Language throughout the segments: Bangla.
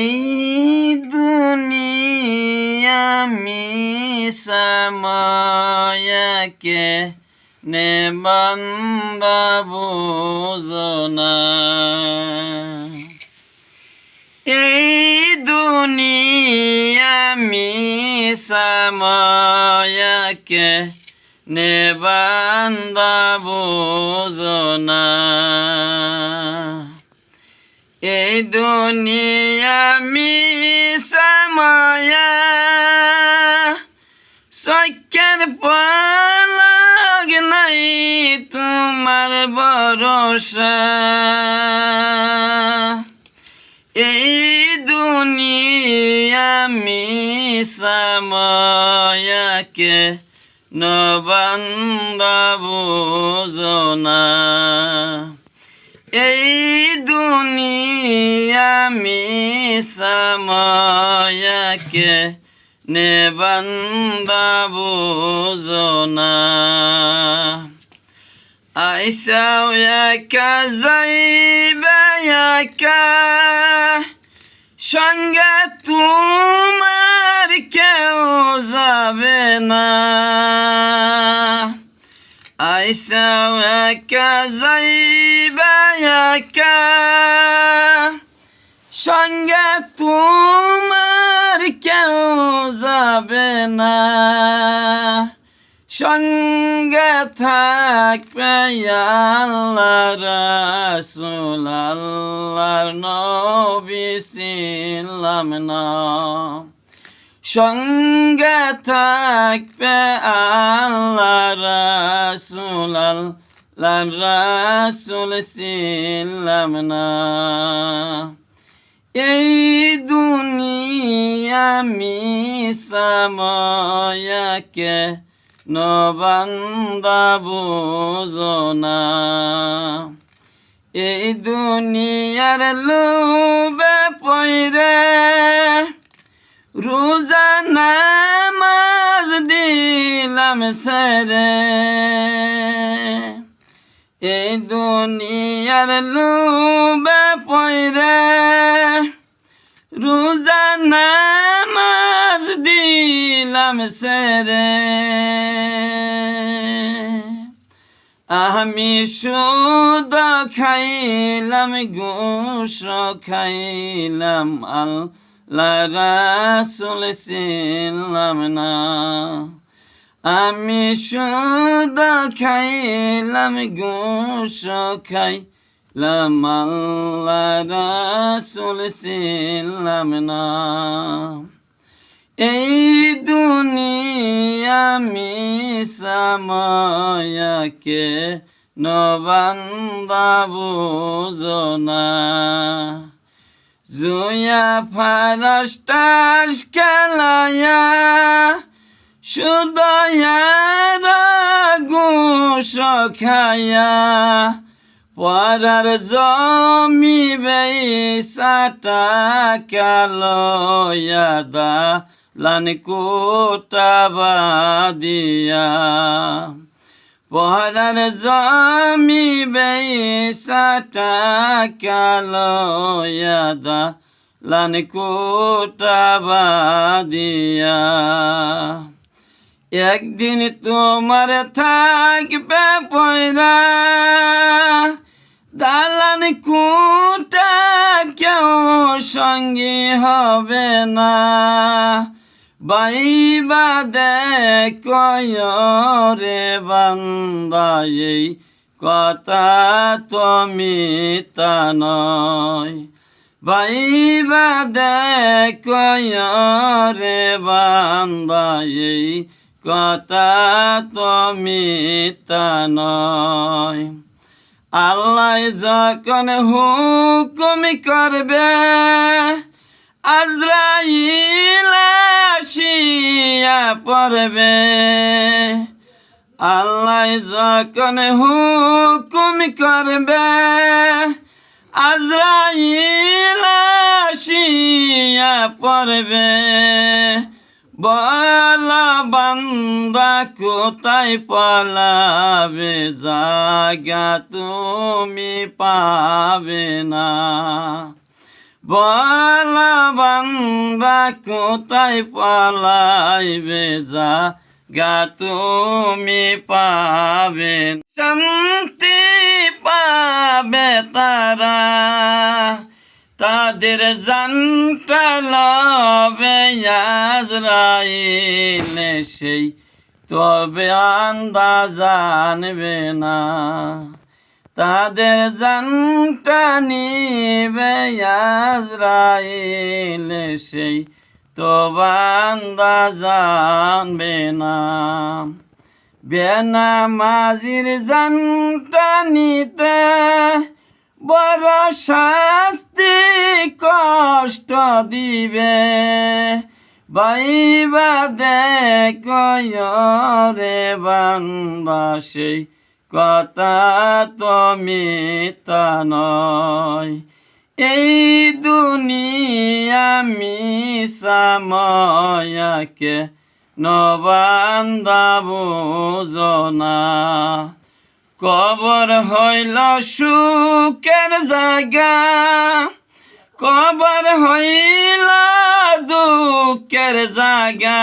এই দুনিয়া মিশামায়াকে নে বান্দা বুঝনা। এই দুনিয়া মিশামায়াকে নে বান্দা বুঝনা। এই দুনিয়া মিশামায়া চক্ষের পলক নাই তোমার ভরসা। এই দুনিয়া মিশামায়াকে বান্দা বুঝনা। এই দুনিয়া মিশামায়াকে নে বান্দা বুঝনা। আইসাও একা যাইবা একা, সঙ্গে তোমার কেউ যাবে না। আইসাও একা যাইবা একা, সঙ্গে তোমার কেউ যাবে না। সঙ্গে থাকবে আল্লাহ রাসূল, আল্লাহর নবী ছিলাম না। সঙ্গে থাকবে আল্লাহ রাসূল, আল্লাহর রাসূল ছিলাম না। এই দুনিয়া মিশামায়াকে বান্দা বুঝনা। এই দুনিয়ার লোভে পইরে রোজা নামাজ দিলাম ছেড়ে। এই দুনিয়ার লোভে পইরে রোজা নামাজ দিলাম ছেড়ে। আমি সুদ খাইলাম ঘুষ খাইলাম, আল্লাহ রাসূল ছিলাম না। আমি সুদ খাইলাম ঘুষ খাইলাম, আল্লাহ রাসূল ছিলাম না। এই দুনিয়া মিশামায়াকে বান্দা বুঝনা। জুয়া ফারাস্টাস খেলায়া সুদয়ার ঘুষ খায়া, পরার জমি বেচা টাকা লয়া দালান কোটা বাদিয়া। পরার জমি বেচা টাকা লয়া দালান কোটা বাদিয়া। একদিন তোমার থাকবে পয়রা, দালান কোটা কেউ সঙ্গী হবে না। বাইবা দেখো রে বান্দা, এই কথা তো মিথ্যা নয়। বাইবা দেখো রে বান্দা, এই কথা তো মিথ্যা নয়। আল্লাহ যখন হুকুম করবে আজরাইল আসিয়া পড়বে। আল্লাহ যখন হুকুম করবে আজরাইল আসিয়া পড়বে। বলা বান্দা কোথায় পালাবে, জাগা তুমি পাবে না। বলা বান্দা কোথায় পালাইবে জাগা তুমি পাবে শান্তি পাবে তারা তাদের জানটা লবে আজরাইলে সেই তবে আন্দা জানবে না তাদের জানটা নিবে আজরাইলে সেই তো বান্দা জানবে না বেনামাজির জানটা নিতে বড় শাস্তি কষ্ট দিবে বাইবা দেখরে বান্দা সেই কথা তো মিথ্যা নয় এই দুনিয়া মিসাময়াকে নবান্দা বুঝনা কবর হইল সুখের জায়গা কবর হইল দুঃখের জায়গা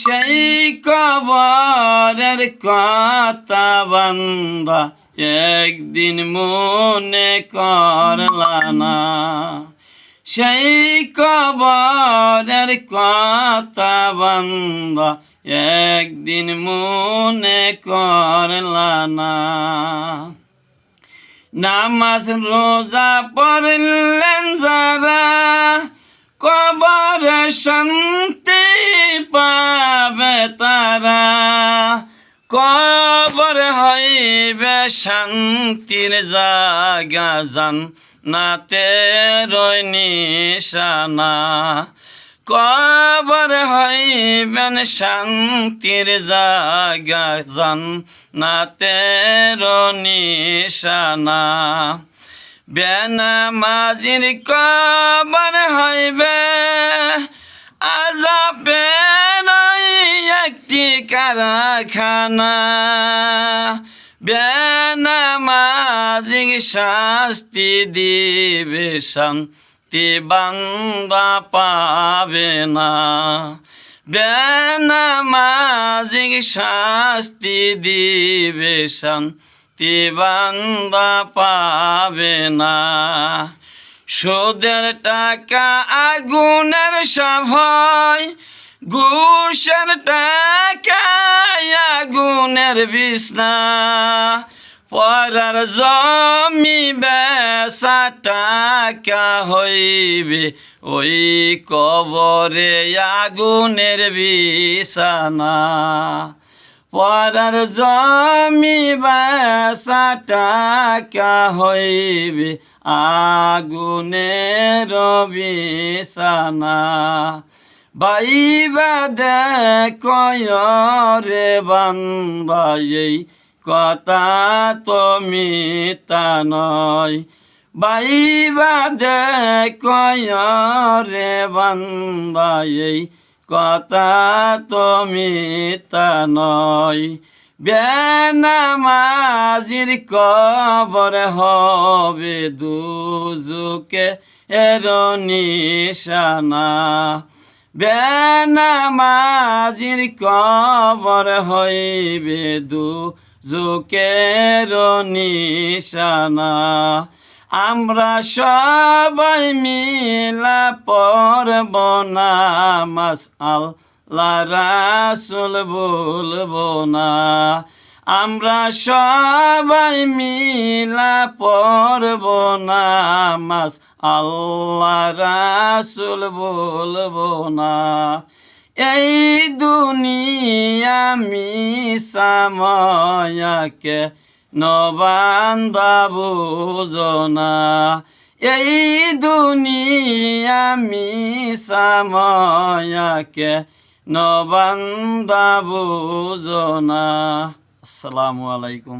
সেই কবরের কথা বান্দা একদিন মনে করলা না সেই কবরের কথা বান্দা একদিন মনে করলা না নামাজ রোজা পড়লেন যারা কবরে শান্তি পাবে তারা কবর হইবে শান্তির জাগা জান্নাতে রয় নিশানা কবর হইবেন শান্তির জাগা জান্নাতে রয় নিশানা বেনামাজির কবর হইবে আযাবের একটি কারখানা বেনামাজির শাস্তি দিবে শান্তি বান্দা পাবে না বেনামাজির শাস্তি দিবে শান্তি বান্দা পাবে না সুদের টাকা আগুনের সভয় ঘুষের টাকা আগুনের বিছনা পরার জমি বেচা টাকা হইবে ওই কবরে আগুনের বিছানা পরার জমি বেচা টাকা হইবে আগুনের বিছানা বাইবা দেখরে বান্দা এই কথা তো মিথ্যা নয় বাইবা দেখরে বান্দা এই কথা তো মিথ্যা নয় বেনামাজির কবর হবে দুজকে এর নিশানা বেনামাজির কবর হইবে দুজকের নিশানা আমরা সবাই মিলা পড়ব নামাজ আল্লাহ রাসূল বলবো না আমরা সবাই মিলা পড়ব নামাজ আল্লাহ রাসূল বলবো না এই দুনিয়া মিসাময়াকে নবান্দা বুঝনা এই দুনিয়া মিসাময়াকে নবান্দা বুঝনা আসসালামু আলাইকুম।